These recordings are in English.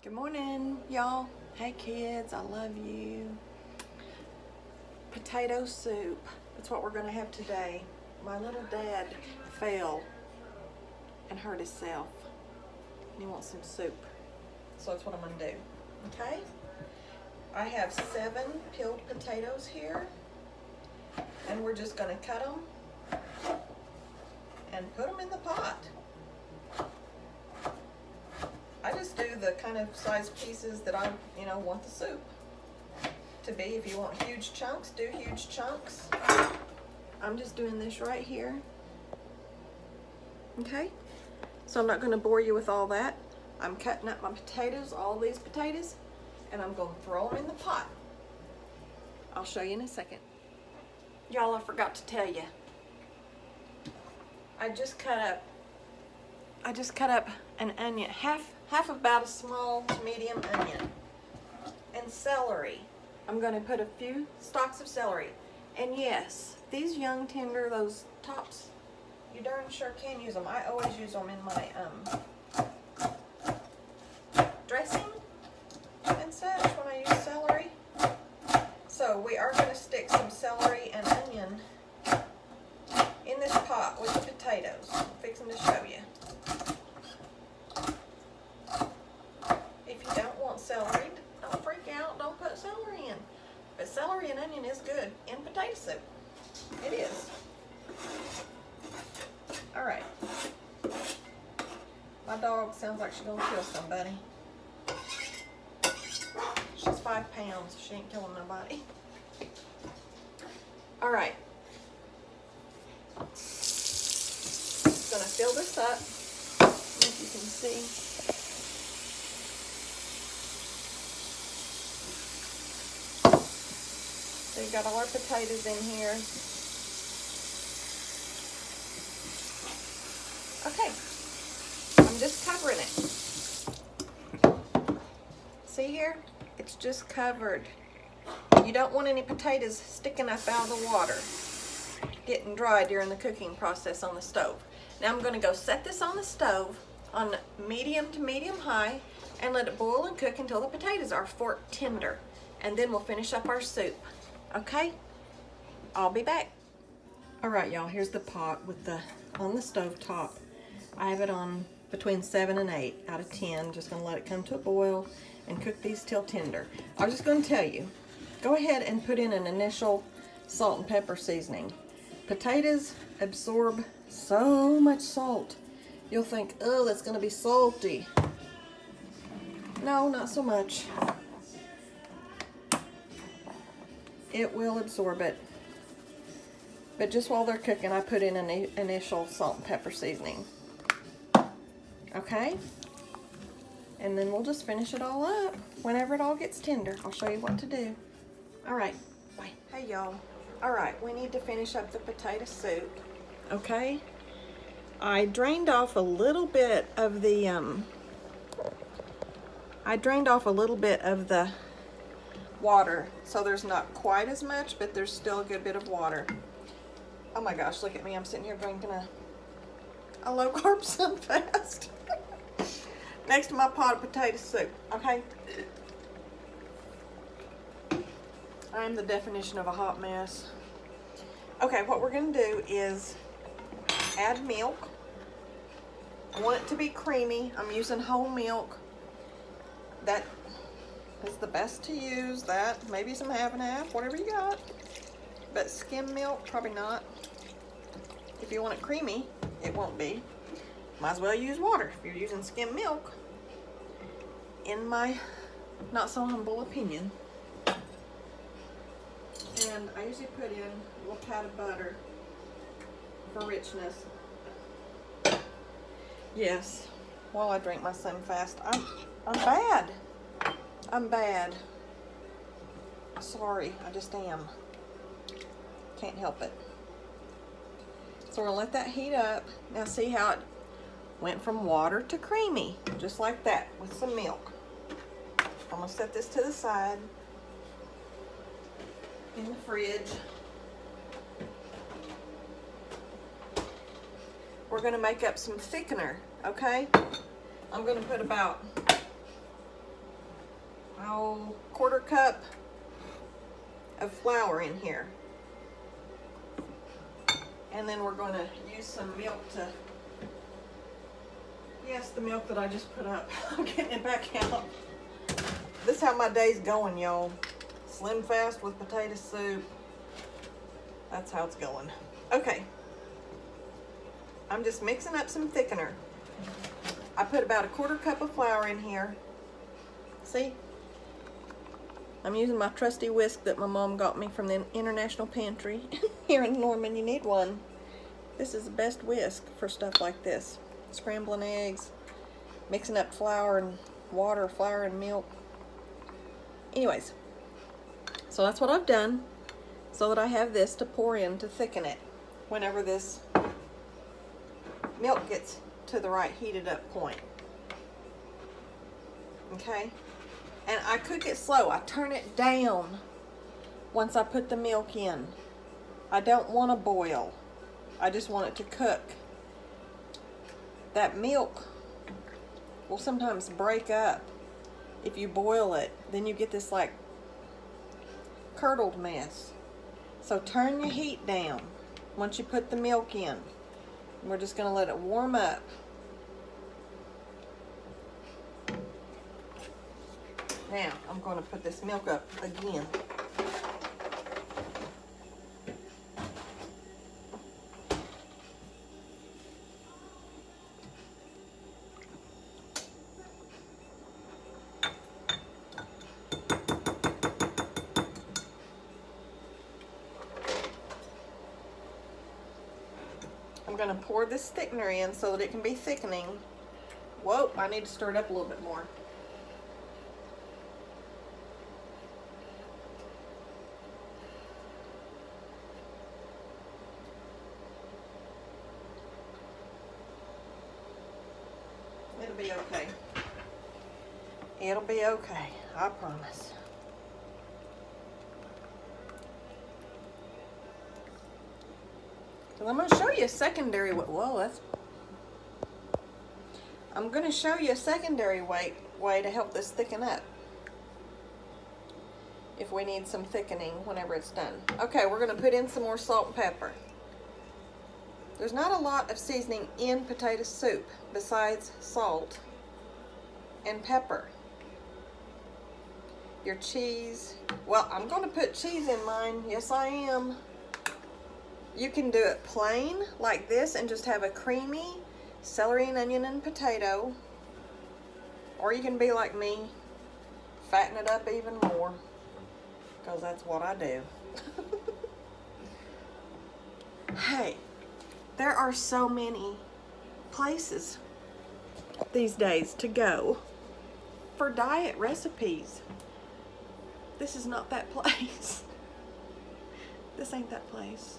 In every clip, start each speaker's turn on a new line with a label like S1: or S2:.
S1: Good morning, y'all. Hey kids, I love you. Potato soup. That's what we're gonna have today. My little dad fell and hurt himself. And he wants some soup. So that's what I'm gonna do. Okay? I have 7 peeled potatoes here. And we're just gonna cut them and put them in the pot. I just do the kind of size pieces that I, want the soup to be. If you want huge chunks, do huge chunks. I'm just doing this right here. Okay? So I'm not going to bore you with all that. I'm cutting up my potatoes, all these potatoes, and I'm going to throw them in the pot. I'll show you in a second. Y'all, I forgot to tell you. I just cut up an onion, half about a small to medium onion, and celery. I'm going to put a few stalks of celery. And yes, these young tender, those tops, you darn sure can use them. I always use them in my dressing and such when I use celery. So we are going to stick some celery and onion in this pot with the potatoes. I'm fixing to show you. If you don't want celery, don't freak out, don't put celery in. But celery and onion is good in potato soup. It is. Alright. My dog sounds like she's gonna kill somebody. She's 5 pounds, she ain't killing nobody. Alright. Just gonna fill this up, if you can see. So you got all our potatoes in here. Okay, I'm just covering it. See here? It's just covered. You don't want any potatoes sticking up out of the water, getting dry during the cooking process on the stove. Now I'm going to go set this on the stove on medium to medium high and let it boil and cook until the potatoes are fork tender. And then we'll finish up our soup. Okay? I'll be back. Alright y'all, here's the pot with on the stove top. I have it on between 7 and 8 out of 10. Just gonna let it come to a boil and cook these till tender. I was just gonna tell you, go ahead and put in an initial salt and pepper seasoning. Potatoes absorb so much salt. You'll think, oh, that's gonna be salty. No, not so much. It will absorb it. But just while they're cooking, I put in an initial salt and pepper seasoning. Okay? And then we'll just finish it all up whenever it all gets tender. I'll show you what to do. Alright, bye. Hey y'all. Alright, we need to finish up the potato soup. Okay? I drained off a little bit of the, water, so there's not quite as much, but there's still a good bit of water. Oh my gosh, look at me. I'm sitting here drinking a low-carb Sunfast next to my pot of potato soup. Okay? I am the definition of a hot mess. Okay, what we're going to do is add milk. I want it to be creamy. I'm using whole milk. That is the best to use. That, maybe some half and half, whatever you got. But skim milk, probably not. If you want it creamy, it won't be. Might as well use water if you're using skim milk, in my not so humble opinion. And I usually put in a little pat of butter for richness. Yes, while I drink my Sunfast, I'm bad. I'm bad. Sorry, I just am. Can't help it. So we're gonna let that heat up. Now see how it went from water to creamy, just like that, with some milk. I'm gonna set this to the side in the fridge. We're gonna make up some thickener, okay? I'm gonna put about quarter cup of flour in here. And then we're going to use some milk to, yes, the milk that I just put up. I'm getting it back out. This is how my day's going, y'all. Slim fast with potato soup. That's how it's going. Okay. I'm just mixing up some thickener. I put about a quarter cup of flour in here. See? I'm using my trusty whisk that my mom got me from the International Pantry here in Norman. You need one. This is the best whisk for stuff like this. Scrambling eggs, mixing up flour and water, flour and milk. Anyways, so that's what I've done so that I have this to pour in to thicken it whenever this milk gets to the right heated up point. Okay? And I cook it slow. I turn it down once I put the milk in. I don't want to boil. I just want it to cook. That milk will sometimes break up if you boil it. Then you get this like curdled mess. So turn your heat down once you put the milk in. We're just going to let it warm up. Now, I'm going to put this milk up again. I'm going to pour this thickener in so that it can be thickening. Whoa, I need to stir it up a little bit more. It'll be okay. It'll be okay, I promise. So I'm going to show you a secondary way. Whoa, that's... I'm going to show you a secondary way to help this thicken up. If we need some thickening whenever it's done. Okay, we're going to put in some more salt and pepper. There's not a lot of seasoning in potato soup besides salt and pepper. Your cheese. Well, I'm going to put cheese in mine. Yes, I am. You can do it plain like this and just have a creamy celery and onion and potato. Or you can be like me, fatten it up even more, because that's what I do. Hey, there are so many places these days to go for diet recipes. This is not that place. This ain't that place.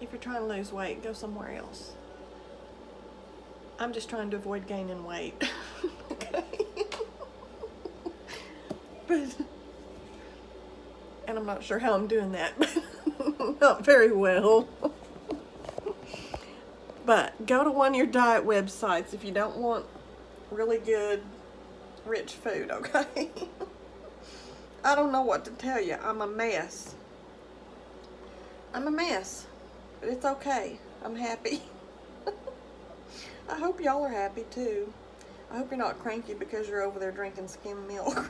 S1: If you're trying to lose weight, go somewhere else. I'm just trying to avoid gaining weight. Okay? And I'm not sure how I'm doing that, but not very well. But go to one of your diet websites if you don't want really good, rich food, okay? I don't know what to tell you. I'm a mess. I'm a mess, but it's okay. I'm happy. I hope y'all are happy too. I hope you're not cranky because you're over there drinking skim milk.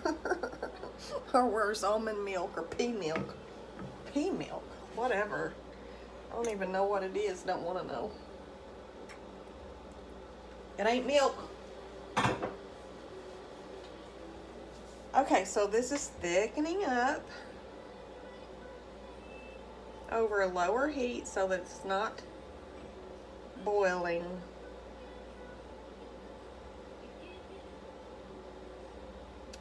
S1: Or worse, almond milk or pea milk. Pea milk, whatever. I don't even know what it is, don't want to know. It ain't milk. Okay, so this is thickening up over a lower heat so that it's not boiling.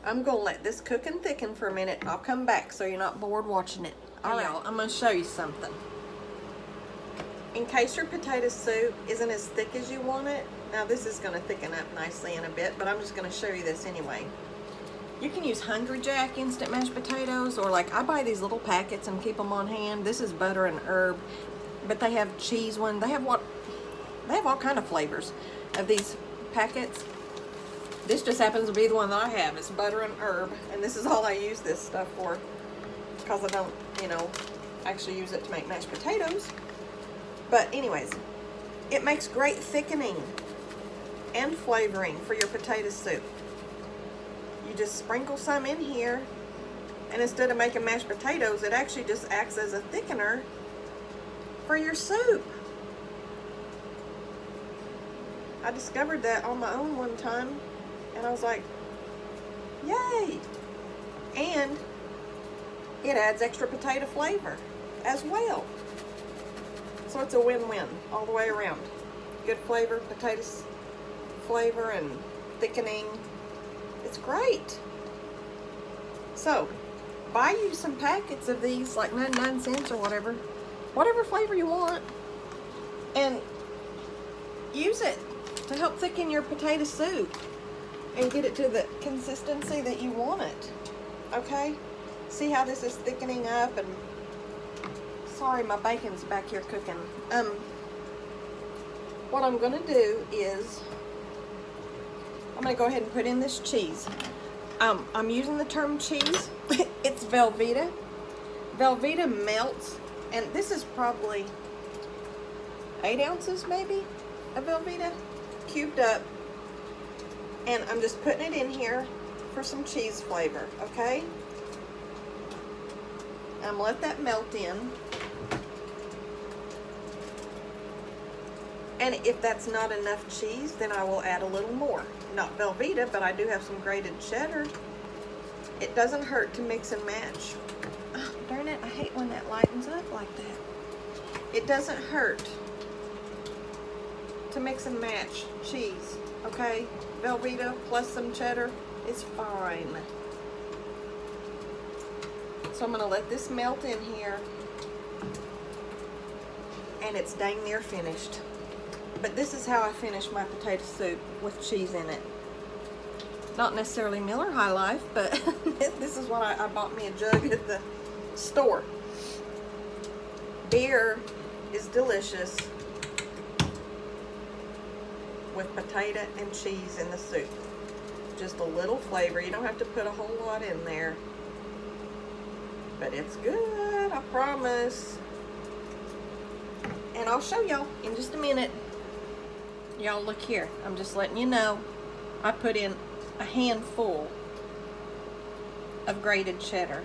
S1: I'm going to let this cook and thicken for a minute. I'll come back so you're not bored watching it. All right, y'all, I'm going to show you something. In case your potato soup isn't as thick as you want it, now this is going to thicken up nicely in a bit, but I'm just going to show you this anyway. You can use Hungry Jack instant mashed potatoes, or like I buy these little packets and keep them on hand. This is butter and herb, but they have cheese one. They have all kind of flavors of these packets. This just happens to be the one that I have. It's butter and herb, and this is all I use this stuff for, because I don't, you know, actually use it to make mashed potatoes. But anyways, it makes great thickening and flavoring for your potato soup. You just sprinkle some in here, and instead of making mashed potatoes, it actually just acts as a thickener for your soup. I discovered that on my own one time, and I was like, yay! And it adds extra potato flavor as well. So it's a win-win all the way around. Good flavor, potatoes flavor, and thickening. It's great. So, buy you some packets of these, like 99 cents or whatever flavor you want, and use it to help thicken your potato soup and get it to the consistency that you want it. Okay? See how this is thickening up? And sorry, my bacon's back here cooking. What I'm gonna do is I'm gonna go ahead and put in this cheese. I'm using the term cheese. It's Velveeta. Velveeta melts, and this is probably 8 ounces maybe of Velveeta cubed up, and I'm just putting it in here for some cheese flavor. Okay, I'm gonna let that melt in, and if that's not enough cheese, then I will add a little more. Not Velveeta, but I do have some grated cheddar. It doesn't hurt to mix and match. Oh, darn it, I hate when that lightens up like that. It doesn't hurt to mix and match cheese, okay? Velveeta plus some cheddar is fine. So I'm gonna let this melt in here, and it's dang near finished. But this is how I finish my potato soup, with cheese in it. Not necessarily Miller High Life, but this is what I bought me a jug at the store. Beer is delicious with potato and cheese in the soup. Just a little flavor. You don't have to put a whole lot in there. But it's good, I promise. And I'll show y'all in just a minute. Y'all look here. I'm just letting you know. I put in a handful of grated cheddar.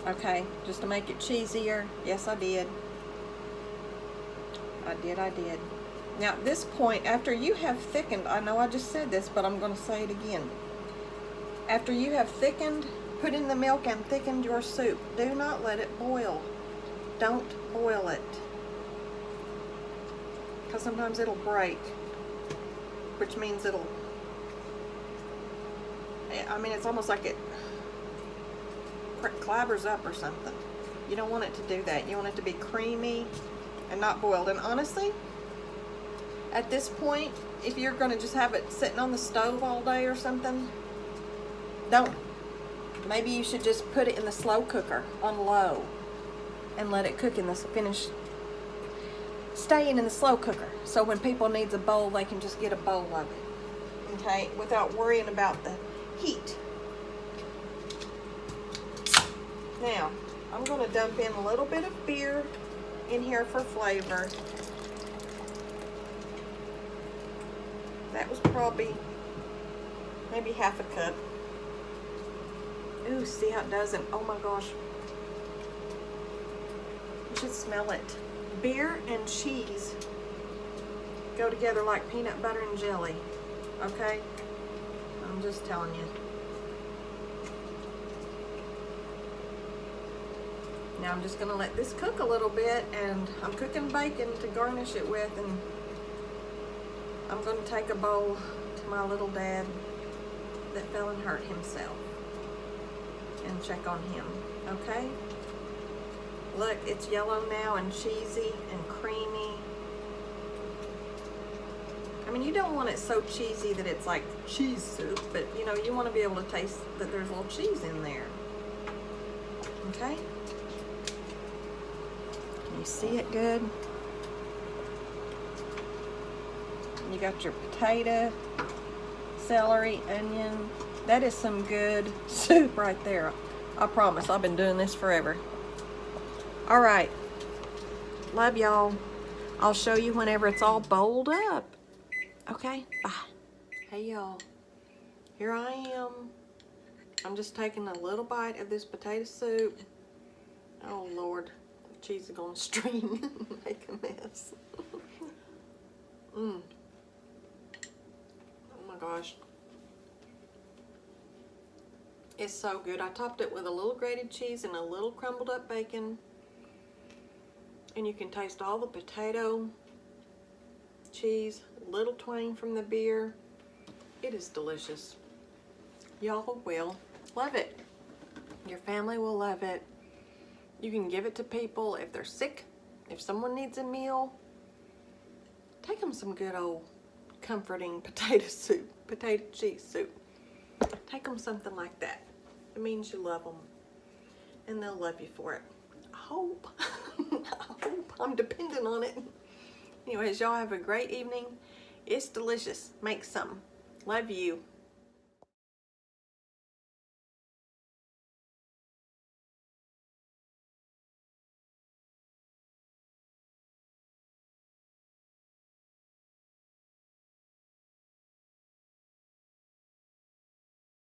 S1: Okay, just to make it cheesier. Yes, I did. I did. Now, at this point, after you have thickened, I know I just said this, but I'm going to say it again. After you have thickened, put in the milk and thickened your soup, do not let it boil. Don't boil it, because sometimes it'll break, which means it'll, I mean, it's almost like it clabbers up or something. You don't want it to do that. You want it to be creamy and not boiled. And honestly, at this point, if you're going to just have it sitting on the stove all day or something, don't. Maybe you should just put it in the slow cooker on low and let it cook in the staying in the slow cooker, so when people needs a bowl, they can just get a bowl of it, okay, without worrying about the heat. Now, I'm going to dump in a little bit of beer in here for flavor. That was probably maybe half a cup. Ooh, see how it does it? Oh my gosh. You should smell it. Beer and cheese go together like peanut butter and jelly. Okay? I'm just telling you. Now I'm just going to let this cook a little bit, and I'm cooking bacon to garnish it with, and I'm going to take a bowl to my little dad that fell and hurt himself and check on him. Okay? Look, it's yellow now and cheesy and creamy. I mean, you don't want it so cheesy that it's like cheese soup, but you know, you want to be able to taste that there's a little cheese in there. Okay? Can you see it good? You got your potato celery, onion. That is some good soup right there. I promise, I've been doing this forever. All right, love y'all. I'll show you whenever it's all bowled up. Okay, bye. Hey y'all, here I am. I'm just taking a little bite of this potato soup. Oh Lord, the cheese is gonna stream and make a mess. Oh my gosh. It's so good. I topped it with a little grated cheese and a little crumbled up bacon. And you can taste all the potato, cheese, little twang from the beer. It is delicious. Y'all will love it. Your family will love it. You can give it to people if they're sick, if someone needs a meal. Take them some good old comforting potato soup, potato cheese soup. Take them something like that. It means you love them, and they'll love you for it. I hope. I hope. I'm dependent on it. Anyways, y'all have a great evening. It's delicious. Make some. Love you.